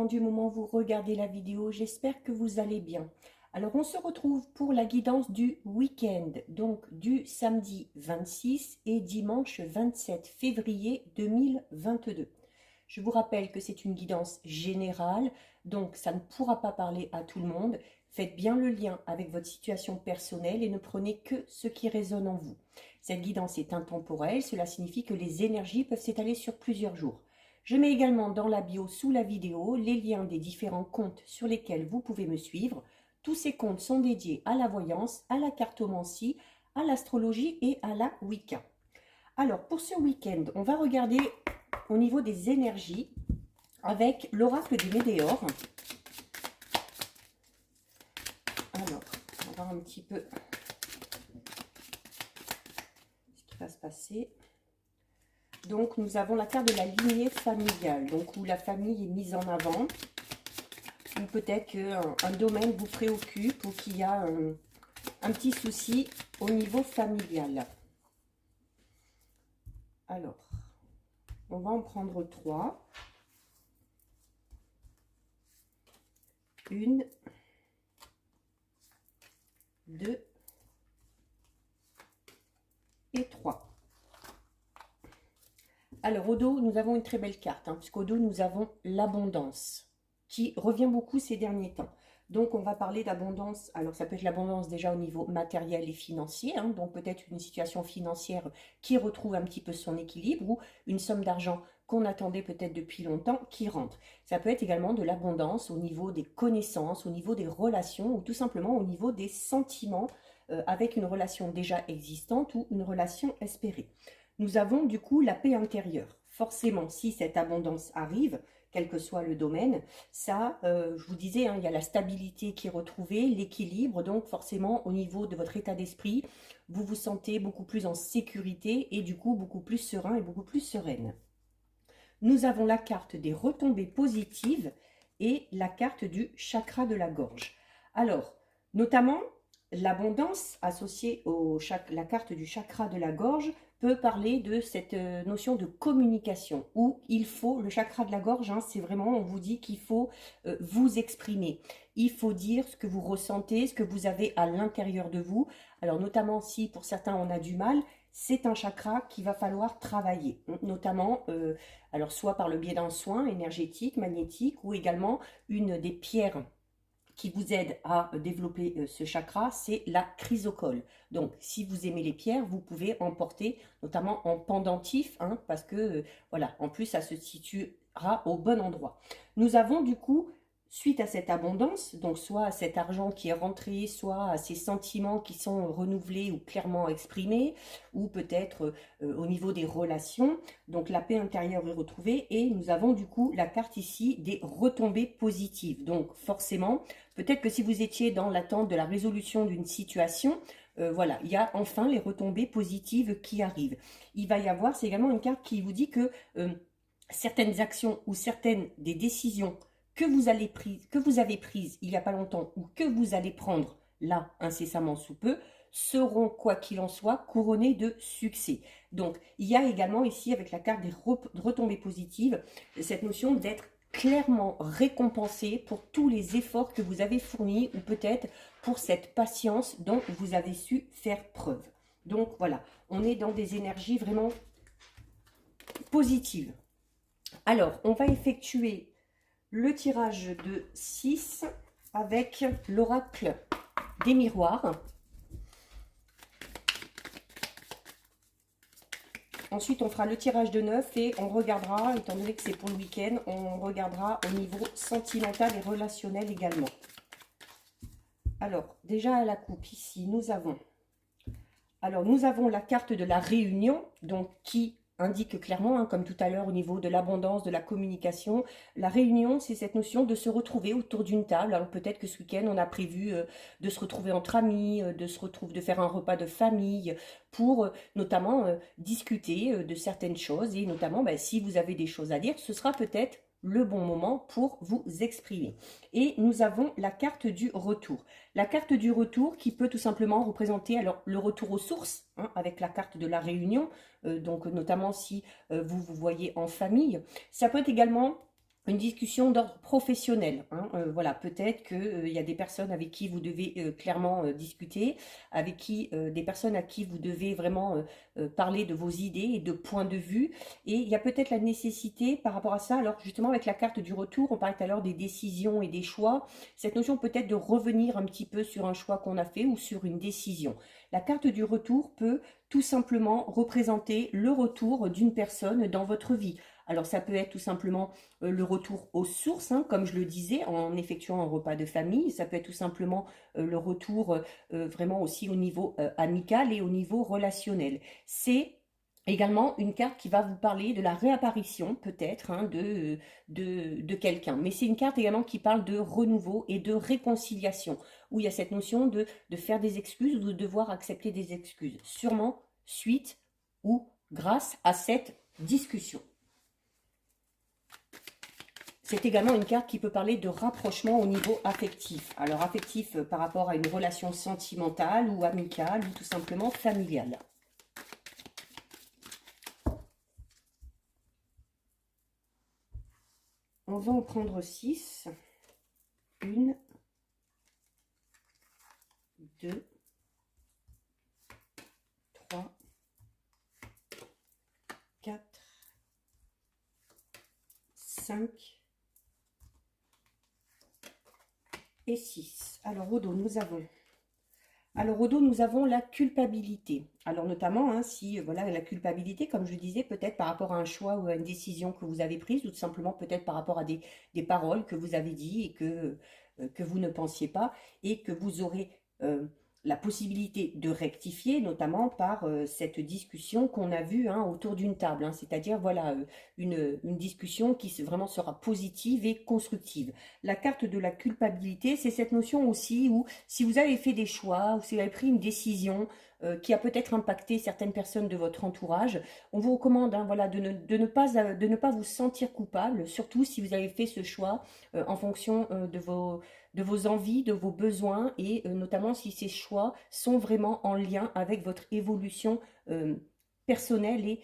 dépend du moment où vous regardez la vidéo. J'espère que vous allez bien. Alors, on se retrouve pour la guidance du week-end, donc du samedi 26 et dimanche 27 février 2022. Je vous rappelle que c'est une guidance générale, donc ça ne pourra pas parler à tout le monde. Faites bien le lien avec votre situation personnelle et ne prenez que ce qui résonne en vous. Cette guidance est intemporelle, cela signifie que les énergies peuvent s'étaler sur plusieurs jours. Je mets également dans la bio sous la vidéo les liens des différents comptes sur lesquels vous pouvez me suivre. Tous ces comptes sont dédiés à la voyance, à la cartomancie, à l'astrologie et à la Wicca. Alors, pour ce week-end, on va regarder au niveau des énergies avec l'oracle du Médéor. Alors, on va voir un petit peu ce qui va se passer. Donc, nous avons la carte de la lignée familiale, donc où la famille est mise en avant. Ou peut-être qu'un domaine vous préoccupe ou qu'il y a un petit souci au niveau familial. Alors, on va en prendre 3. 1, 2 et 3. Alors, au dos, nous avons une très belle carte, puisqu'au dos, nous avons l'abondance, qui revient beaucoup ces derniers temps. Donc, on va parler d'abondance. Alors, ça peut être l'abondance déjà au niveau matériel et financier, donc peut-être une situation financière qui retrouve un petit peu son équilibre, ou une somme d'argent qu'on attendait peut-être depuis longtemps qui rentre. Ça peut être également de l'abondance au niveau des connaissances, au niveau des relations, ou tout simplement au niveau des sentiments, avec une relation déjà existante ou une relation espérée. Nous avons du coup la paix intérieure. Forcément, si cette abondance arrive, quel que soit le domaine, ça, je vous disais, il y a la stabilité qui est retrouvée, l'équilibre, donc forcément au niveau de votre état d'esprit, vous vous sentez beaucoup plus en sécurité et du coup beaucoup plus serein et beaucoup plus sereine. Nous avons la carte des retombées positives et la carte du chakra de la gorge. Alors, notamment, l'abondance associée à la carte du chakra de la gorge peut parler de cette notion de communication où il faut, le chakra de la gorge, c'est vraiment, on vous dit qu'il faut vous exprimer. Il faut dire ce que vous ressentez, ce que vous avez à l'intérieur de vous. Alors notamment si pour certains on a du mal, c'est un chakra qu'il va falloir travailler, notamment alors soit par le biais d'un soin énergétique, magnétique, ou également une des pierres qui vous aide à développer ce chakra, c'est la chrysocole. Donc, si vous aimez les pierres, vous pouvez en porter, notamment en pendentif, parce que, voilà, en plus, ça se situera au bon endroit. Nous avons du coup, suite à cette abondance, donc soit à cet argent qui est rentré, soit à ces sentiments qui sont renouvelés ou clairement exprimés, ou peut-être au niveau des relations, donc la paix intérieure est retrouvée, et nous avons du coup la carte ici des retombées positives. Donc forcément, peut-être que si vous étiez dans l'attente de la résolution d'une situation, voilà, il y a enfin les retombées positives qui arrivent. Il va y avoir, c'est également une carte qui vous dit que certaines actions ou certaines des décisions que vous avez prises il n'y a pas longtemps ou que vous allez prendre là incessamment sous peu, seront, quoi qu'il en soit, couronnées de succès. Donc, il y a également ici, avec la carte des retombées positives, cette notion d'être clairement récompensé pour tous les efforts que vous avez fournis ou peut-être pour cette patience dont vous avez su faire preuve. Donc voilà, on est dans des énergies vraiment positives. Alors, on va effectuer le tirage de 6 avec l'oracle des miroirs. Ensuite, on fera le tirage de 9 et on regardera, étant donné que c'est pour le week-end, on regardera au niveau sentimental et relationnel également. Alors, déjà à la coupe, ici, nous avons la carte de la réunion, donc qui indique clairement, comme tout à l'heure au niveau de l'abondance, de la communication, la réunion, c'est cette notion de se retrouver autour d'une table. Alors peut-être que ce week-end, on a prévu de se retrouver entre amis, de faire un repas de famille pour notamment discuter de certaines choses et notamment si vous avez des choses à dire, ce sera peut-être le bon moment pour vous exprimer. Et nous avons la carte du retour. La carte du retour qui peut tout simplement représenter alors le retour aux sources, avec la carte de la réunion, donc notamment si vous vous voyez en famille. Ça peut être également une discussion d'ordre professionnel, hein. Voilà, peut-être qu'il y a des personnes avec qui vous devez clairement discuter, avec qui des personnes à qui vous devez vraiment parler de vos idées et de points de vue. Et il y a peut-être la nécessité par rapport à ça, alors justement avec la carte du retour, on parlait tout à l'heure des décisions et des choix, cette notion peut-être de revenir un petit peu sur un choix qu'on a fait ou sur une décision. La carte du retour peut tout simplement représenter le retour d'une personne dans votre vie. Alors ça peut être tout simplement le retour aux sources, hein, comme je le disais, en effectuant un repas de famille. Ça peut être tout simplement le retour vraiment aussi au niveau amical et au niveau relationnel. C'est également une carte qui va vous parler de la réapparition peut-être, hein, de quelqu'un. Mais c'est une carte également qui parle de renouveau et de réconciliation, où il y a cette notion de faire des excuses ou de devoir accepter des excuses. Sûrement suite ou grâce à cette discussion. C'est également une carte qui peut parler de rapprochement au niveau affectif. Alors affectif par rapport à une relation sentimentale ou amicale ou tout simplement familiale. On va en prendre 6. 1, 2, 3, 4, 5 et 6. Alors au dos, nous avons la culpabilité. Alors notamment, hein, si voilà la culpabilité, comme je le disais, peut-être par rapport à un choix ou à une décision que vous avez prise, ou tout simplement peut-être par rapport à des paroles que vous avez dit et que vous ne pensiez pas, et que vous aurez la possibilité de rectifier, notamment par cette discussion qu'on a vue, hein, autour d'une table, hein, c'est-à-dire voilà une discussion qui vraiment sera positive et constructive. La carte de la culpabilité, c'est cette notion aussi où si vous avez fait des choix, ou si vous avez pris une décision qui a peut-être impacté certaines personnes de votre entourage, on vous recommande, hein, voilà, de ne pas vous sentir coupable, surtout si vous avez fait ce choix en fonction de vos envies, de vos besoins, et notamment si ces choix sont vraiment en lien avec votre évolution personnelle et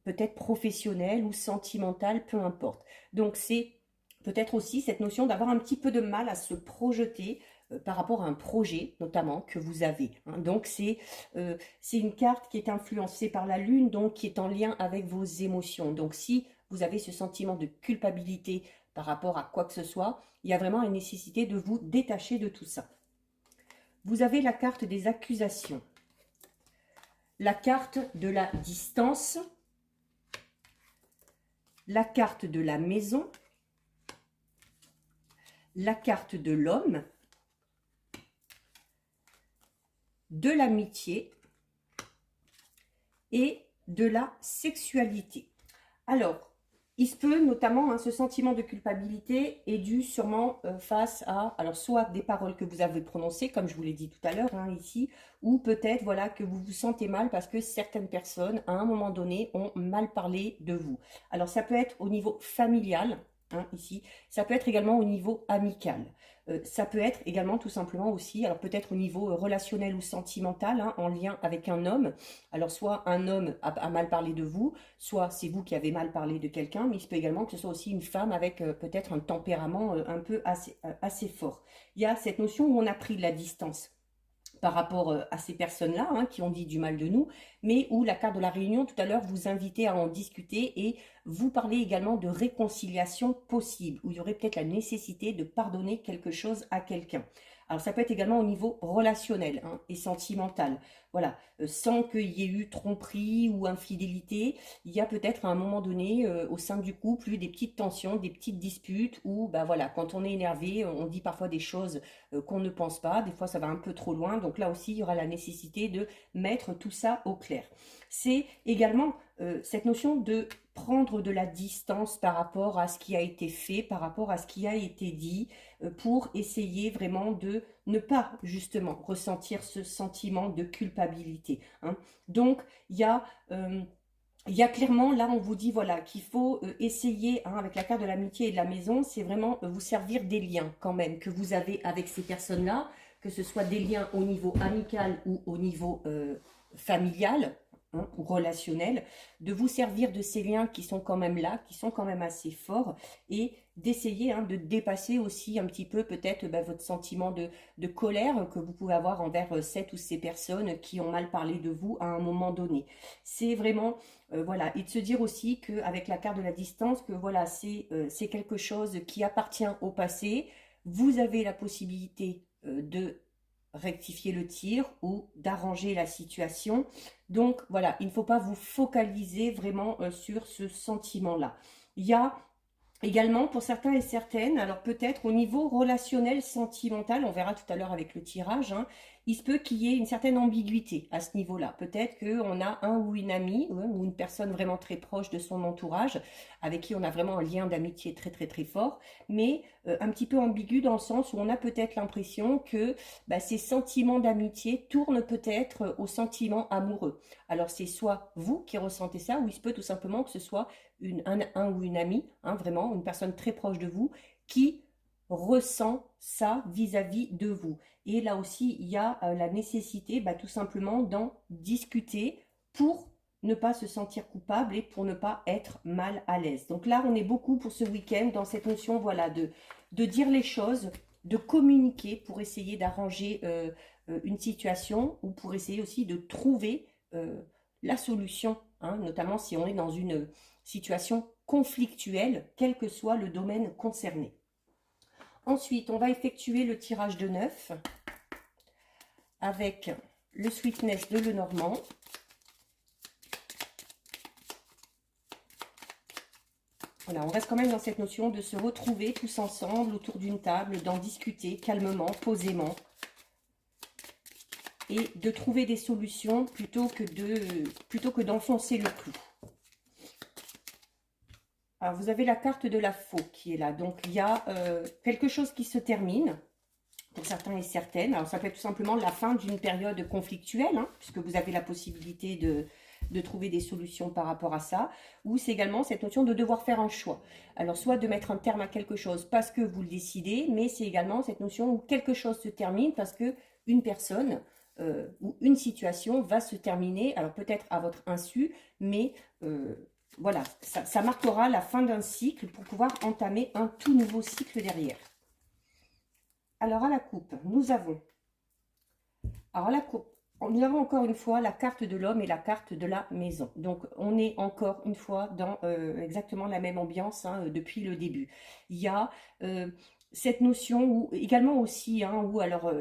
peut-être professionnelle ou sentimentale, peu importe. Donc c'est peut-être aussi cette notion d'avoir un petit peu de mal à se projeter par rapport à un projet notamment que vous avez, hein. Donc c'est une carte qui est influencée par la lune, donc qui est en lien avec vos émotions. Donc si vous avez ce sentiment de culpabilité par rapport à quoi que ce soit, il y a vraiment une nécessité de vous détacher de tout ça. Vous avez la carte des accusations, la carte de la distance, la carte de la maison, la carte de l'homme, de l'amitié et de la sexualité. Alors, il se peut notamment, hein, ce sentiment de culpabilité est dû sûrement face à, alors soit des paroles que vous avez prononcées, comme je vous l'ai dit tout à l'heure, hein, ici, ou peut-être voilà que vous vous sentez mal parce que certaines personnes, à un moment donné, ont mal parlé de vous. Alors ça peut être au niveau familial, hein, ici, ça peut être également au niveau amical. Ça peut être également tout simplement aussi, alors peut-être au niveau relationnel ou sentimental, hein, en lien avec un homme. Alors soit un homme a mal parlé de vous, soit c'est vous qui avez mal parlé de quelqu'un, mais il se peut également que ce soit aussi une femme avec peut-être un tempérament un peu assez fort. Il y a cette notion où on a pris de la distance par rapport à ces personnes-là, hein, qui ont dit du mal de nous, mais où la carte de la réunion tout à l'heure vous invitait à en discuter et vous parlez également de réconciliation possible, où il y aurait peut-être la nécessité de pardonner quelque chose à quelqu'un. Alors ça peut être également au niveau relationnel, hein, et sentimental. Voilà, sans qu'il y ait eu tromperie ou infidélité, il y a peut-être à un moment donné au sein du couple eu des petites tensions, des petites disputes où bah voilà, quand on est énervé, on dit parfois des choses qu'on ne pense pas, des fois ça va un peu trop loin, donc là aussi il y aura la nécessité de mettre tout ça au clair. C'est également cette notion de prendre de la distance par rapport à ce qui a été fait, par rapport à ce qui a été dit, pour essayer vraiment de ne pas justement ressentir ce sentiment de culpabilité, hein. Donc il y a clairement, là, on vous dit, voilà, qu'il faut essayer, hein, avec la carte de l'amitié et de la maison, c'est vraiment vous servir des liens, quand même, que vous avez avec ces personnes-là, que ce soit des liens au niveau amical ou au niveau familial, hein, ou relationnel, de vous servir de ces liens qui sont quand même là, qui sont quand même assez forts, et d'essayer de dépasser aussi un petit peu peut-être votre sentiment de colère que vous pouvez avoir envers cette ou ces personnes qui ont mal parlé de vous à un moment donné. C'est vraiment, voilà, et de se dire aussi qu'avec la carte de la distance, que voilà, c'est quelque chose qui appartient au passé. Vous avez la possibilité de rectifier le tir ou d'arranger la situation. Donc voilà, il ne faut pas vous focaliser vraiment sur ce sentiment-là. Il y a également, pour certains et certaines, alors peut-être au niveau relationnel, sentimental, on verra tout à l'heure avec le tirage, il se peut qu'il y ait une certaine ambiguïté à ce niveau-là. Peut-être qu'on a un ou une amie ou une personne vraiment très proche de son entourage, avec qui on a vraiment un lien d'amitié très très très fort, mais un petit peu ambigu dans le sens où on a peut-être l'impression que ces sentiments d'amitié tournent peut-être aux sentiments amoureux. Alors c'est soit vous qui ressentez ça, ou il se peut tout simplement que ce soit un ou une amie, vraiment une personne très proche de vous, qui ressent ça vis-à-vis de vous. Et là aussi, il y a la nécessité tout simplement d'en discuter pour ne pas se sentir coupable et pour ne pas être mal à l'aise. Donc là, on est beaucoup pour ce week-end dans cette notion voilà, de dire les choses, de communiquer pour essayer d'arranger une situation ou pour essayer aussi de trouver la solution, notamment si on est dans une situation conflictuelle, quel que soit le domaine concerné. Ensuite, on va effectuer le tirage de 9 avec le Sweetness de Lenormand. Voilà, on reste quand même dans cette notion de se retrouver tous ensemble autour d'une table, d'en discuter calmement, posément, et de trouver des solutions plutôt que d'enfoncer le clou. Alors, vous avez la carte de la faux qui est là. Donc, il y a quelque chose qui se termine, pour certains et certaines. Alors, ça peut être tout simplement la fin d'une période conflictuelle, puisque vous avez la possibilité de trouver des solutions par rapport à ça. Ou c'est également cette notion de devoir faire un choix. Alors, soit de mettre un terme à quelque chose parce que vous le décidez, mais c'est également cette notion où quelque chose se termine parce que une personne ou une situation va se terminer, alors peut-être à votre insu, mais voilà, ça marquera la fin d'un cycle pour pouvoir entamer un tout nouveau cycle derrière. Alors à la coupe, nous avons encore une fois la carte de l'homme et la carte de la maison. Donc on est encore une fois dans exactement la même ambiance depuis le début. Il y a cette notion où également aussi, où alors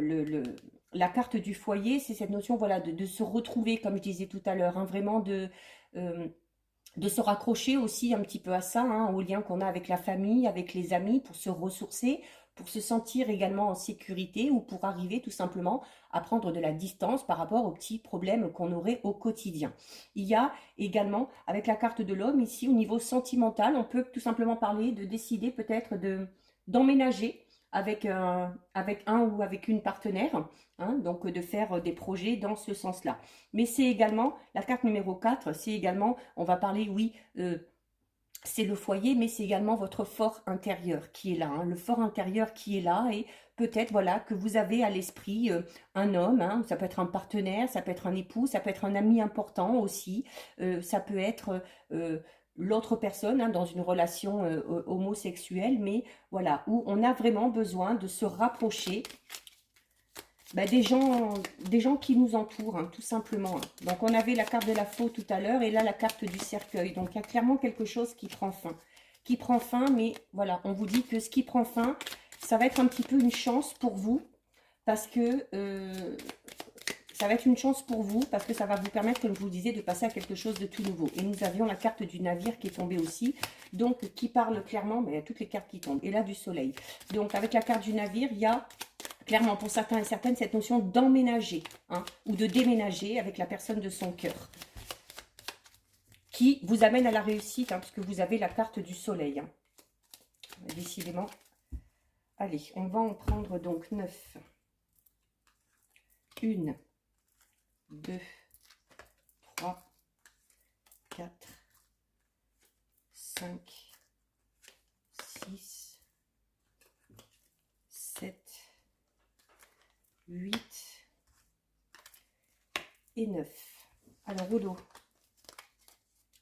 la carte du foyer, c'est cette notion voilà de se retrouver, comme je disais tout à l'heure, vraiment de se raccrocher aussi un petit peu à ça, au lien qu'on a avec la famille, avec les amis, pour se ressourcer, pour se sentir également en sécurité ou pour arriver tout simplement à prendre de la distance par rapport aux petits problèmes qu'on aurait au quotidien. Il y a également, avec la carte de l'homme, ici au niveau sentimental, on peut tout simplement parler de décider peut-être d'emménager avec un ou avec une partenaire, donc de faire des projets dans ce sens-là. Mais c'est également, la carte numéro 4, c'est également, on va parler, oui, c'est le foyer, mais c'est également votre fort intérieur qui est là, le fort intérieur qui est là, et peut-être voilà que vous avez à l'esprit un homme, ça peut être un partenaire, ça peut être un époux, ça peut être un ami important aussi, ça peut être l'autre personne dans une relation homosexuelle, mais voilà, où on a vraiment besoin de se rapprocher des gens qui nous entourent, tout simplement. Donc, on avait la carte de la faux tout à l'heure et là, la carte du cercueil. Donc, il y a clairement quelque chose qui prend fin. Qui prend fin, mais voilà, on vous dit que ce qui prend fin, ça va être un petit peu une chance pour vous parce que ça va être une chance pour vous parce que ça va vous permettre, comme je vous disais, de passer à quelque chose de tout nouveau. Et nous avions la carte du navire qui est tombée aussi, donc qui parle clairement, il y a toutes les cartes qui tombent. Et là, du soleil. Donc, avec la carte du navire, il y a clairement, pour certains et certaines, cette notion d'emménager ou de déménager avec la personne de son cœur qui vous amène à la réussite, puisque vous avez la carte du soleil. Décidément. Allez, on va en prendre donc 9. 1, 2, 3, 4, 5, 6, 7, 8 et 9. Alors, au dos,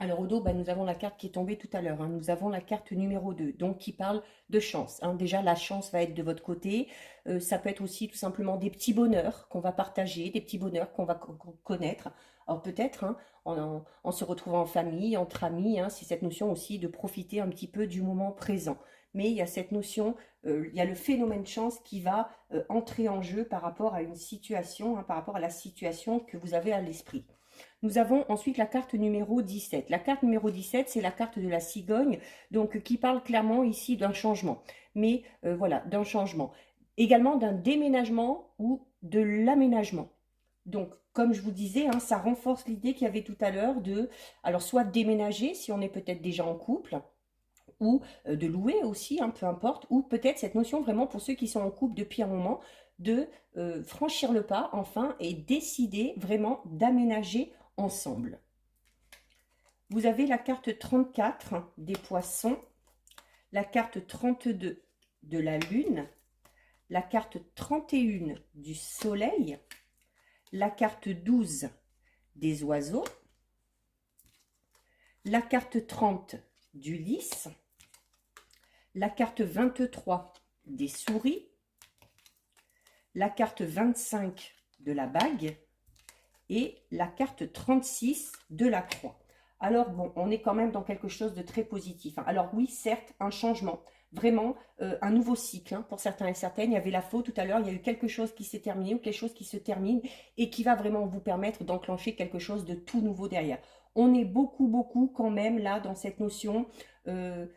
Alors au dos, bah, nous avons la carte qui est tombée tout à l'heure, hein. Nous avons la carte numéro 2, donc qui parle de chance, hein. Déjà, la chance va être de votre côté. Ça peut être aussi tout simplement des petits bonheurs qu'on va partager, des petits bonheurs qu'on va connaître. Alors peut-être, hein, en se retrouvant en famille, entre amis, hein, c'est cette notion aussi de profiter un petit peu du moment présent. Mais il y a cette notion, il y a le phénomène chance qui va entrer en jeu par rapport à une situation, hein, par rapport à la situation que vous avez à l'esprit. Nous avons ensuite la carte numéro 17. La carte numéro 17, c'est la carte de la cigogne, donc qui parle clairement ici d'un changement. Mais voilà, d'un changement. Également d'un déménagement ou de l'aménagement. Donc, comme je vous disais, hein, ça renforce l'idée qu'il y avait tout à l'heure de, alors soit déménager si on est peut-être déjà en couple, ou de louer aussi, hein, peu importe, ou peut-être cette notion vraiment pour ceux qui sont en couple depuis un moment, de franchir le pas enfin et décider vraiment d'aménager ensemble. Vous avez la carte 34 des poissons, la carte 32 de la lune, la carte 31 du soleil, la carte 12 des oiseaux, la carte 30 du lys, la carte 23 des souris, la carte 25 de la bague et la carte 36 de la croix. Alors bon, on est quand même dans quelque chose de très positif, hein. Alors oui, certes, un changement, vraiment un nouveau cycle, hein, pour certains et certaines. Il y avait la faute tout à l'heure, il y a eu quelque chose qui s'est terminé ou quelque chose qui se termine et qui va vraiment vous permettre d'enclencher quelque chose de tout nouveau derrière. On est beaucoup quand même là dans cette notion de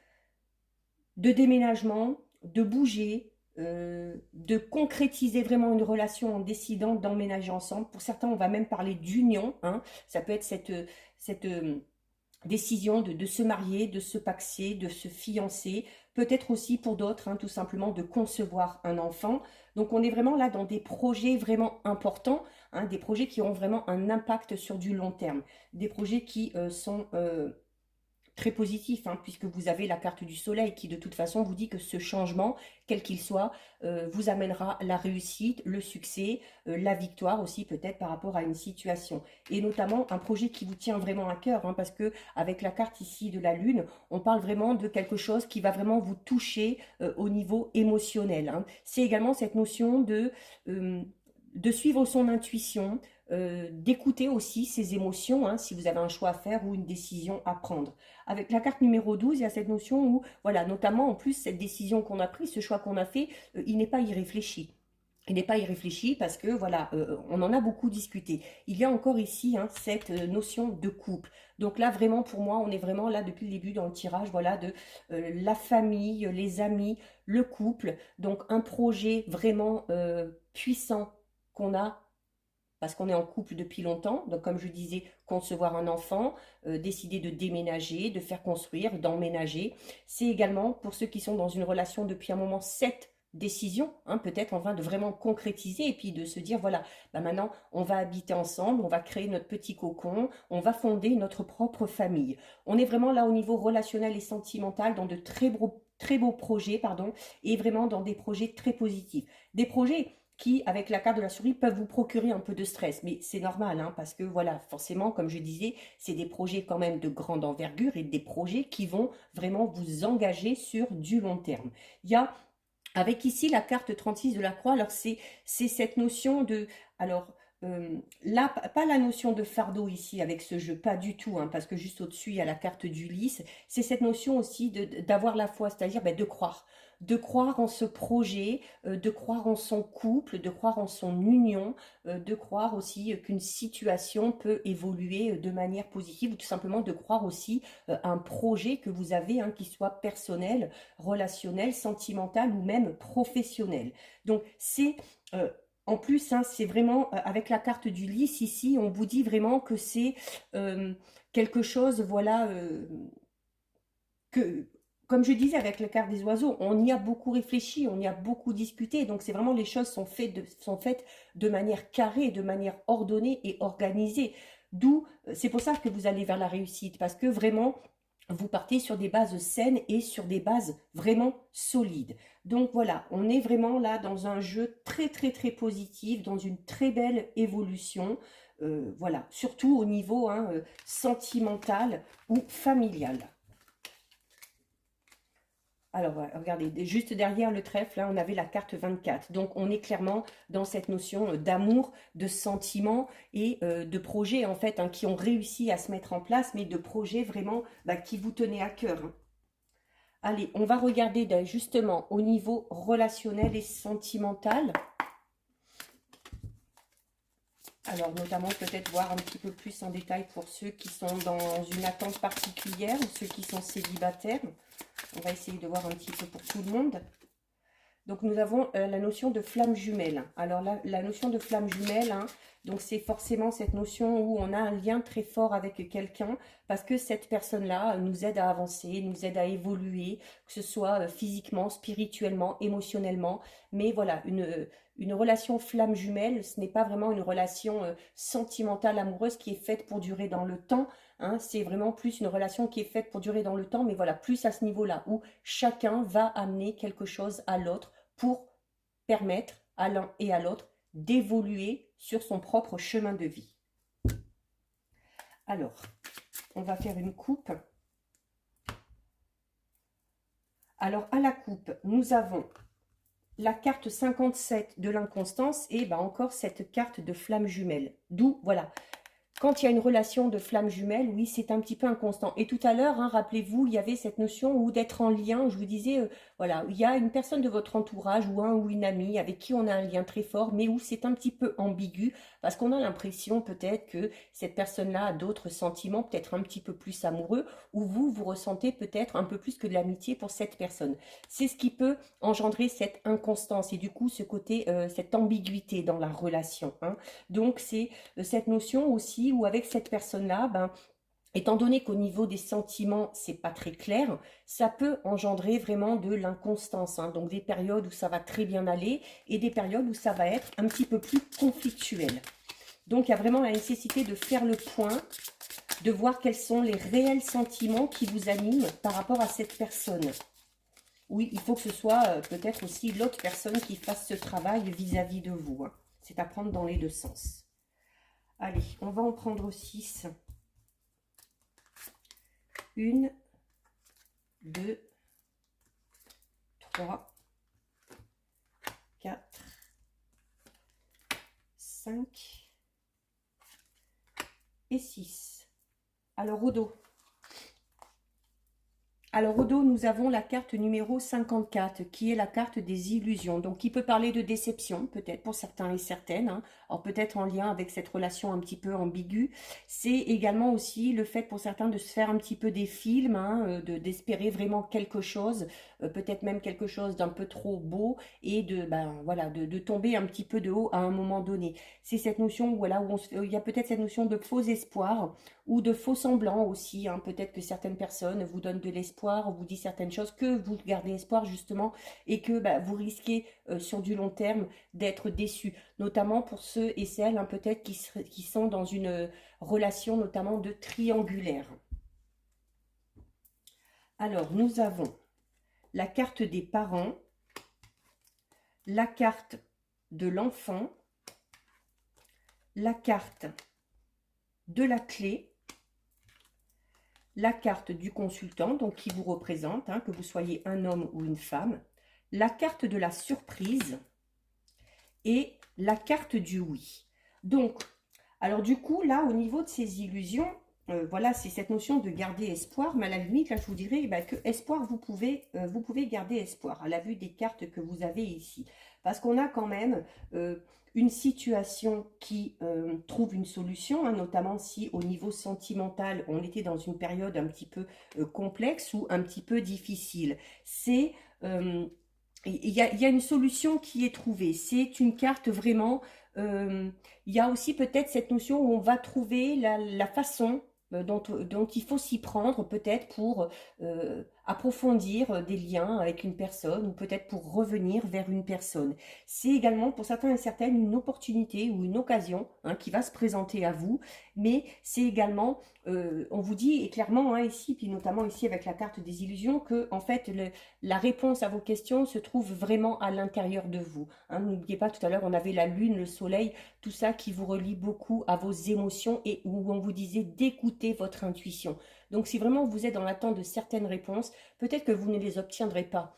déménagement, de bouger, de concrétiser vraiment une relation en décidant d'emménager ensemble. Pour certains, on va même parler d'union, hein. Ça peut être cette décision de se marier, de se paxer, de se fiancer. Peut-être aussi pour d'autres, hein, tout simplement de concevoir un enfant. Donc on est vraiment là dans des projets vraiment importants, hein, des projets qui auront vraiment un impact sur du long terme. Des projets qui sont très positif, hein, puisque vous avez la carte du soleil qui de toute façon vous dit que ce changement, quel qu'il soit, vous amènera la réussite, le succès, la victoire aussi peut-être par rapport à une situation. Et notamment un projet qui vous tient vraiment à cœur, hein, parce que avec la carte ici de la lune, on parle vraiment de quelque chose qui va vraiment vous toucher au niveau émotionnel, hein. C'est également cette notion de suivre son intuition, d'écouter aussi ses émotions, hein, si vous avez un choix à faire ou une décision à prendre. Avec la carte numéro 12, il y a cette notion où, voilà, notamment en plus, cette décision qu'on a prise, ce choix qu'on a fait, il n'est pas irréfléchi. Il n'est pas irréfléchi parce que, voilà, on en a beaucoup discuté. Il y a encore ici, hein, cette notion de couple. Donc là, vraiment, pour moi, on est vraiment là depuis le début dans le tirage, voilà, de la famille, les amis, le couple. Donc un projet vraiment puissant qu'on a parce qu'on est en couple depuis longtemps, donc comme je disais, concevoir un enfant, décider de déménager, de faire construire, d'emménager. C'est également, pour ceux qui sont dans une relation depuis un moment, cette décision, hein, peut-être enfin de vraiment concrétiser et puis de se dire, voilà, bah maintenant on va habiter ensemble, on va créer notre petit cocon, on va fonder notre propre famille. On est vraiment là au niveau relationnel et sentimental dans de très beaux projets, pardon, et vraiment dans des projets très positifs. Des projets qui, avec la carte de la souris, peuvent vous procurer un peu de stress. Mais c'est normal, hein, parce que voilà, forcément, comme je disais, c'est des projets quand même de grande envergure et des projets qui vont vraiment vous engager sur du long terme. Il y a, avec ici la carte 36 de la croix, alors c'est cette notion de... Alors, là, pas la notion de fardeau ici avec ce jeu, pas du tout, hein, parce que juste au-dessus, il y a la carte d'Ulysse. C'est cette notion aussi d'avoir la foi, c'est-à-dire ben, de croire en ce projet, de croire en son couple, de croire en son union, de croire aussi qu'une situation peut évoluer de manière positive, ou tout simplement de croire aussi un projet que vous avez, hein, qui soit personnel, relationnel, sentimental ou même professionnel. Donc c'est... en plus, hein, c'est vraiment, avec la carte du lys ici, on vous dit vraiment que c'est quelque chose, voilà, que, comme je disais avec la carte des oiseaux, on y a beaucoup réfléchi, on y a beaucoup discuté. Donc, c'est vraiment les choses sont faites de manière carrée, de manière ordonnée et organisée. D'où, c'est pour ça que vous allez vers la réussite, parce que vraiment, vous partez sur des bases saines et sur des bases vraiment solides. Donc voilà, on est vraiment là dans un jeu très très très positif, dans une très belle évolution, voilà, surtout au niveau sentimental ou familial. Alors, regardez, juste derrière le trèfle, là, on avait la carte 24. Donc, on est clairement dans cette notion d'amour, de sentiment et de projets, en fait, qui ont réussi à se mettre en place, mais de projets vraiment qui vous tenaient à cœur. Allez, on va regarder justement au niveau relationnel et sentimental. Alors, notamment, peut-être voir un petit peu plus en détail pour ceux qui sont dans une attente particulière ou ceux qui sont célibataires. On va essayer de voir un petit peu pour tout le monde. Donc, nous avons la notion de flamme jumelle. Alors, la notion de flamme jumelle, donc c'est forcément cette notion où on a un lien très fort avec quelqu'un parce que cette personne-là nous aide à avancer, nous aide à évoluer, que ce soit physiquement, spirituellement, émotionnellement. Mais voilà, une relation flamme jumelle, ce n'est pas vraiment une relation sentimentale, amoureuse qui est faite pour durer dans le temps. C'est vraiment plus une relation qui est faite pour durer dans le temps, mais voilà, plus à ce niveau-là, où chacun va amener quelque chose à l'autre pour permettre à l'un et à l'autre d'évoluer sur son propre chemin de vie. Alors, on va faire une coupe. Alors, à la coupe, nous avons la carte 57 de l'inconstance et encore cette carte de flamme jumelle. D'où, voilà, quand il y a une relation de flamme jumelle, oui, c'est un petit peu inconstant. Et tout à l'heure, rappelez-vous, il y avait cette notion où d'être en lien, je vous disais, voilà, il y a une personne de votre entourage ou un ou une amie avec qui on a un lien très fort, mais où c'est un petit peu ambigu, parce qu'on a l'impression peut-être que cette personne-là a d'autres sentiments, peut-être un petit peu plus amoureux, ou vous ressentez peut-être un peu plus que de l'amitié pour cette personne. C'est ce qui peut engendrer cette inconstance et du coup ce côté, cette ambiguïté dans la relation. Donc c'est cette notion aussi où avec cette personne-là, étant donné qu'au niveau des sentiments, c'est pas très clair, ça peut engendrer vraiment de l'inconstance. Donc des périodes où ça va très bien aller et des périodes où ça va être un petit peu plus conflictuel. Donc il y a vraiment la nécessité de faire le point, de voir quels sont les réels sentiments qui vous animent par rapport à cette personne. Oui, il faut que ce soit peut-être aussi l'autre personne qui fasse ce travail vis-à-vis de vous. C'est à prendre dans les deux sens. Allez, on va en prendre 6. 1, 2, 3, 4, 5 et 6. Alors, au dos. Alors, au dos, nous avons la carte numéro 54, qui est la carte des illusions. Donc, qui peut parler de déception, peut-être pour certains et certaines. Alors, peut-être en lien avec cette relation un petit peu ambiguë. C'est également aussi le fait pour certains de se faire un petit peu des films, d'espérer vraiment quelque chose, peut-être même quelque chose d'un peu trop beau, et de tomber un petit peu de haut à un moment donné. C'est cette notion, voilà, où il y a peut-être cette notion de faux espoir, ou de faux semblants aussi. Peut-être que certaines personnes vous donnent de l'espoir, vous disent certaines choses, que vous gardez espoir justement, et que vous risquez sur du long terme d'être déçus. Notamment pour ceux et celles peut-être qui sont dans une relation notamment de triangulaire. Alors, nous avons la carte des parents, la carte de l'enfant, la carte de la clé, la carte du consultant, donc qui vous représente, que vous soyez un homme ou une femme, la carte de la surprise et la carte du oui. Donc, alors du coup, là, au niveau de ces illusions, voilà, c'est cette notion de garder espoir, mais à la limite, là, je vous dirais que espoir, vous pouvez garder espoir à la vue des cartes que vous avez ici. Parce qu'on a quand même une situation qui trouve une solution, notamment si au niveau sentimental, on était dans une période un petit peu complexe ou un petit peu difficile. C'est... il y a une solution qui est trouvée. C'est une carte vraiment... il y a aussi peut-être cette notion où on va trouver la façon dont il faut s'y prendre peut-être pour approfondir des liens avec une personne ou peut-être pour revenir vers une personne. C'est également pour certains et certaines une opportunité ou une occasion hein, qui va se présenter à vous, mais c'est également, on vous dit et clairement hein, ici, puis notamment ici avec la carte des illusions, que en fait la réponse à vos questions se trouve vraiment à l'intérieur de vous. Hein. N'oubliez pas, tout à l'heure on avait la lune, le soleil, tout ça qui vous relie beaucoup à vos émotions et où on vous disait d'écouter votre intuition. Donc si vraiment vous êtes dans l'attente de certaines réponses, peut-être que vous ne les obtiendrez pas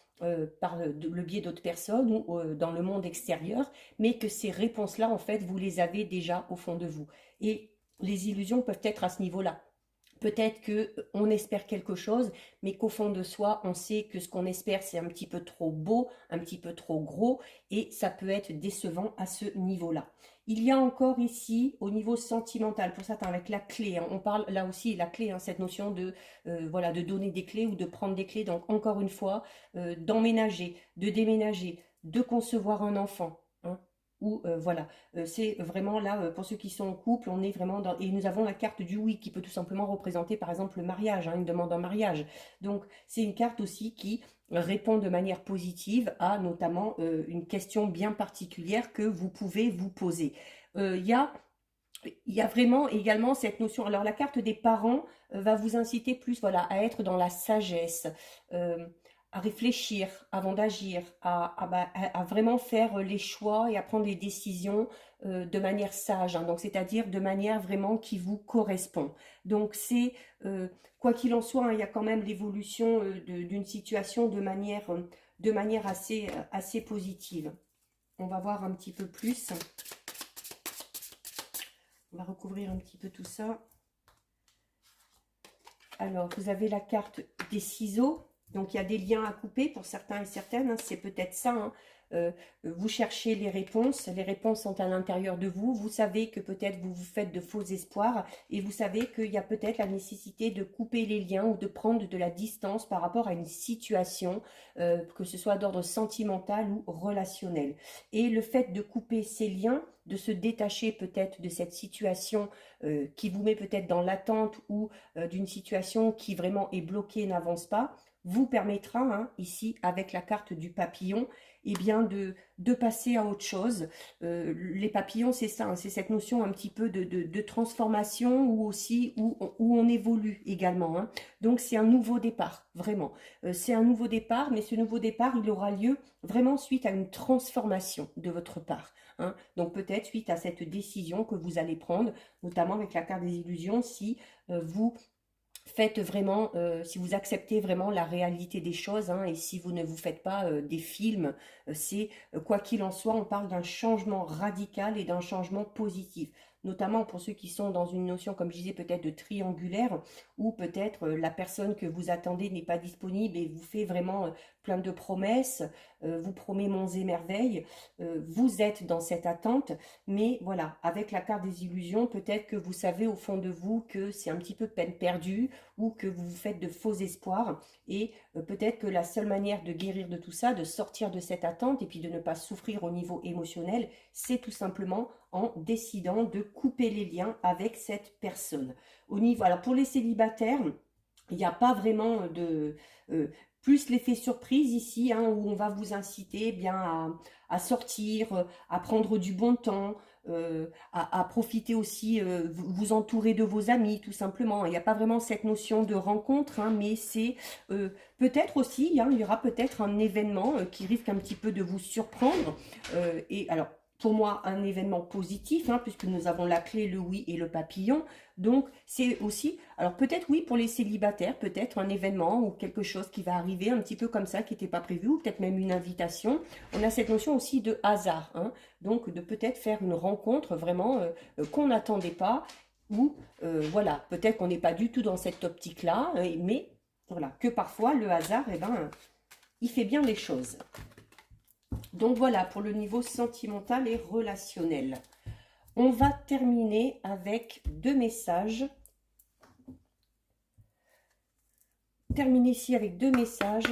par le biais d'autres personnes ou dans le monde extérieur, mais que ces réponses-là, en fait, vous les avez déjà au fond de vous. Et les illusions peuvent être à ce niveau-là. Peut-être qu'on espère quelque chose, mais qu'au fond de soi, on sait que ce qu'on espère, c'est un petit peu trop beau, un petit peu trop gros, et ça peut être décevant à ce niveau-là. Il y a encore ici, au niveau sentimental, pour certains, avec la clé, hein, on parle là aussi, la clé, hein, cette notion de, voilà, de donner des clés ou de prendre des clés, donc encore une fois, d'emménager, de déménager, de concevoir un enfant, hein, ou voilà, c'est vraiment là, pour ceux qui sont en couple, on est vraiment dans... Et nous avons la carte du oui, qui peut tout simplement représenter, par exemple, le mariage, hein, une demande en mariage. Donc, c'est une carte aussi qui répond de manière positive à, notamment, une question bien particulière que vous pouvez vous poser. Il y a vraiment également cette notion... Alors, la carte des parents va vous inciter plus, voilà, à être dans la sagesse, à réfléchir avant d'agir, à vraiment faire les choix et à prendre les décisions de manière sage, hein, donc c'est-à-dire de manière vraiment qui vous correspond. Donc c'est, quoi qu'il en soit, hein, il y a quand même l'évolution d'une situation de manière assez, assez positive. On va voir un petit peu plus. On va recouvrir un petit peu tout ça. Alors, vous avez la carte des ciseaux. Donc, il y a des liens à couper pour certains et certaines. Hein, c'est peut-être ça. Hein. Vous cherchez les réponses. Les réponses sont à l'intérieur de vous. Vous savez que peut-être vous vous faites de faux espoirs. Et vous savez qu'il y a peut-être la nécessité de couper les liens ou de prendre de la distance par rapport à une situation, que ce soit d'ordre sentimental ou relationnel. Et le fait de couper ces liens, de se détacher peut-être de cette situation qui vous met peut-être dans l'attente ou d'une situation qui vraiment est bloquée et n'avance pas, vous permettra, hein, ici, avec la carte du papillon, eh bien de passer à autre chose. Les papillons, c'est ça, hein, c'est cette notion un petit peu de transformation ou aussi où on évolue également. Hein. Donc, c'est un nouveau départ, vraiment. C'est un nouveau départ, mais ce nouveau départ, il aura lieu vraiment suite à une transformation de votre part. Hein. Donc, peut-être suite à cette décision que vous allez prendre, notamment avec la carte des illusions, si vous faites vraiment, si vous acceptez vraiment la réalité des choses, hein, et si vous ne vous faites pas des films, c'est, quoi qu'il en soit, on parle d'un changement radical et d'un changement positif. Notamment pour ceux qui sont dans une notion, comme je disais, peut-être de triangulaire, ou peut-être la personne que vous attendez n'est pas disponible et vous fait vraiment plein de promesses, vous promet monts et merveilles, vous êtes dans cette attente, mais voilà, avec la carte des illusions, peut-être que vous savez au fond de vous que c'est un petit peu peine perdue, ou que vous vous faites de faux espoirs, et peut-être que la seule manière de guérir de tout ça, de sortir de cette attente et puis de ne pas souffrir au niveau émotionnel, c'est tout simplement en décidant de couper les liens avec cette personne. Au niveau, alors pour les célibataires, il n'y a pas vraiment de... plus l'effet surprise ici, hein, où on va vous inciter eh bien à sortir, à prendre du bon temps, à profiter aussi, vous entourer de vos amis, tout simplement. Il n'y a pas vraiment cette notion de rencontre, hein, mais c'est peut-être aussi, hein, il y aura peut-être un événement qui risque un petit peu de vous surprendre. Et alors, pour moi, un événement positif, hein, puisque nous avons la clé, le oui et le papillon. Donc, c'est aussi, alors peut-être oui, pour les célibataires, peut-être un événement ou quelque chose qui va arriver un petit peu comme ça, qui n'était pas prévu, ou peut-être même une invitation. On a cette notion aussi de hasard, hein, donc de peut-être faire une rencontre vraiment qu'on n'attendait pas, ou voilà, peut-être qu'on n'est pas du tout dans cette optique-là, mais voilà, que parfois le hasard, eh ben, il fait bien les choses. Donc voilà, pour le niveau sentimental et relationnel. On va terminer avec deux messages. Terminer ici avec deux messages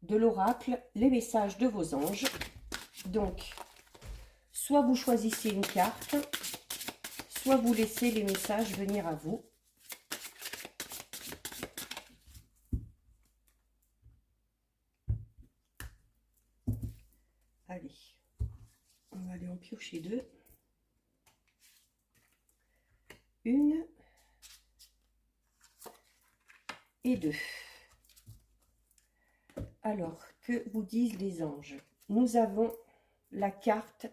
de l'oracle, les messages de vos anges. Donc, soit vous choisissez une carte, soit vous laissez les messages venir à vous. toucher 2. 1 et 2. Alors, que vous disent les anges? Nous avons la carte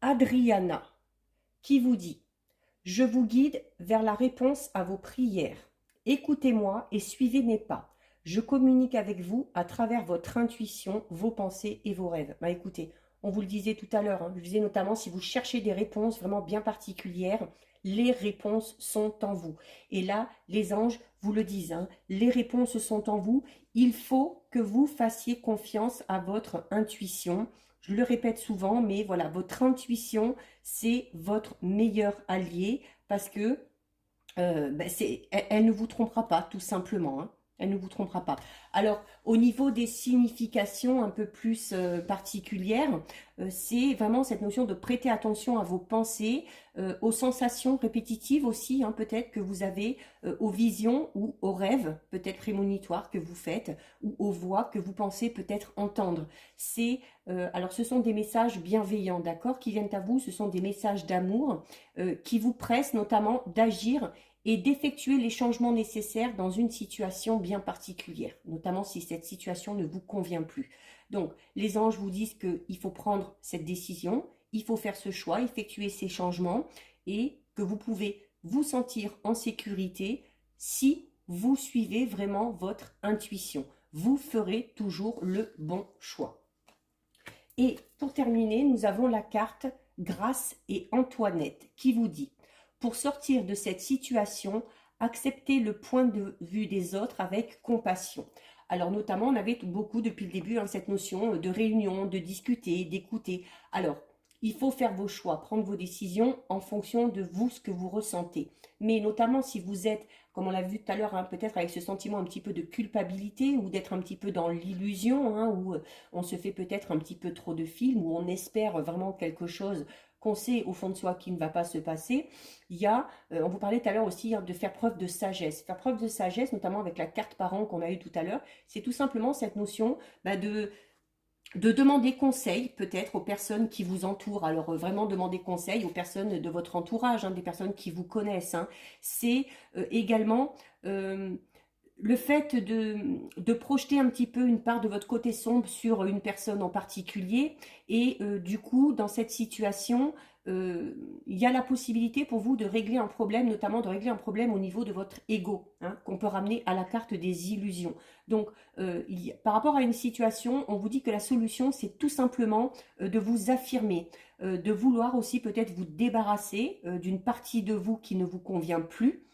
Adriana qui vous dit: je vous guide vers la réponse à vos prières. Écoutez-moi et suivez mes pas. Je communique avec vous à travers votre intuition, vos pensées et vos rêves. Bah écoutez, on vous le disait tout à l'heure, hein, je disais notamment si vous cherchez des réponses vraiment bien particulières, les réponses sont en vous. Et là, les anges vous le disent, hein, les réponses sont en vous. Il faut que vous fassiez confiance à votre intuition. Je le répète souvent, mais voilà, votre intuition, c'est votre meilleur allié parce que elle ne vous trompera pas, tout simplement. Hein. Elle ne vous trompera pas. Alors, au niveau des significations un peu plus particulières, c'est vraiment cette notion de prêter attention à vos pensées, aux sensations répétitives aussi, hein, peut-être que vous avez, aux visions ou aux rêves, peut-être prémonitoires que vous faites, ou aux voix que vous pensez peut-être entendre. Alors, ce sont des messages bienveillants, d'accord, qui viennent à vous. Ce sont des messages d'amour qui vous pressent notamment d'agir et d'effectuer les changements nécessaires dans une situation bien particulière, notamment si cette situation ne vous convient plus. Donc, les anges vous disent qu'il faut prendre cette décision, il faut faire ce choix, effectuer ces changements, et que vous pouvez vous sentir en sécurité si vous suivez vraiment votre intuition. Vous ferez toujours le bon choix. Et pour terminer, nous avons la carte Grâce et Antoinette qui vous dit: pour sortir de cette situation, acceptez le point de vue des autres avec compassion. Alors notamment, on avait beaucoup depuis le début cette notion de réunion, de discuter, d'écouter. Alors, il faut faire vos choix, prendre vos décisions en fonction de vous, ce que vous ressentez. Mais notamment si vous êtes, comme on l'a vu tout à l'heure, peut-être avec ce sentiment un petit peu de culpabilité ou d'être un petit peu dans l'illusion, où on se fait peut-être un petit peu trop de films, où on espère vraiment quelque chose qu'on sait au fond de soi qui ne va pas se passer. Il y a, on vous parlait tout à l'heure aussi de faire preuve de sagesse. Faire preuve de sagesse, notamment avec la carte parent qu'on a eue tout à l'heure, c'est tout simplement cette notion de demander conseil peut-être aux personnes qui vous entourent. Alors vraiment demander conseil aux personnes de votre entourage, des personnes qui vous connaissent. C'est également le fait de projeter un petit peu une part de votre côté sombre sur une personne en particulier. Et du coup, dans cette situation, il y a la possibilité pour vous de régler un problème, notamment de régler un problème au niveau de votre ego, qu'on peut ramener à la carte des illusions. Donc, par rapport à une situation, on vous dit que la solution, c'est tout simplement de vous affirmer, de vouloir aussi peut-être vous débarrasser d'une partie de vous qui ne vous convient plus,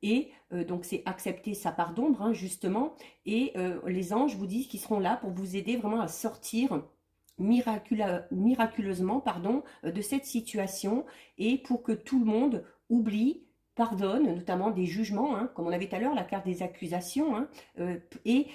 et donc c'est accepter sa part d'ombre, justement, et les anges vous disent qu'ils seront là pour vous aider vraiment à sortir miraculeusement de cette situation, et pour que tout le monde oublie, pardonne, notamment des jugements, comme on avait tout à l'heure, la carte des accusations, et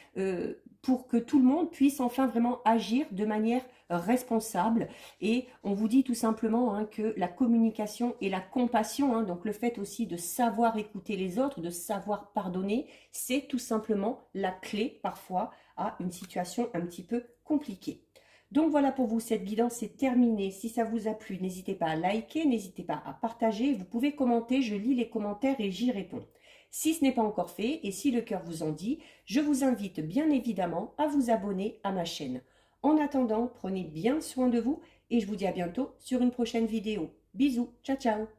pour que tout le monde puisse enfin vraiment agir de manière responsable. Et on vous dit tout simplement que la communication et la compassion, donc le fait aussi de savoir écouter les autres, de savoir pardonner, c'est tout simplement la clé parfois à une situation un petit peu compliquée. Donc voilà pour vous, cette guidance est terminée. Si ça vous a plu, n'hésitez pas à liker, n'hésitez pas à partager. Vous pouvez commenter, je lis les commentaires et j'y réponds. Si ce n'est pas encore fait et si le cœur vous en dit, je vous invite bien évidemment à vous abonner à ma chaîne. En attendant, prenez bien soin de vous et je vous dis à bientôt sur une prochaine vidéo. Bisous, ciao ciao.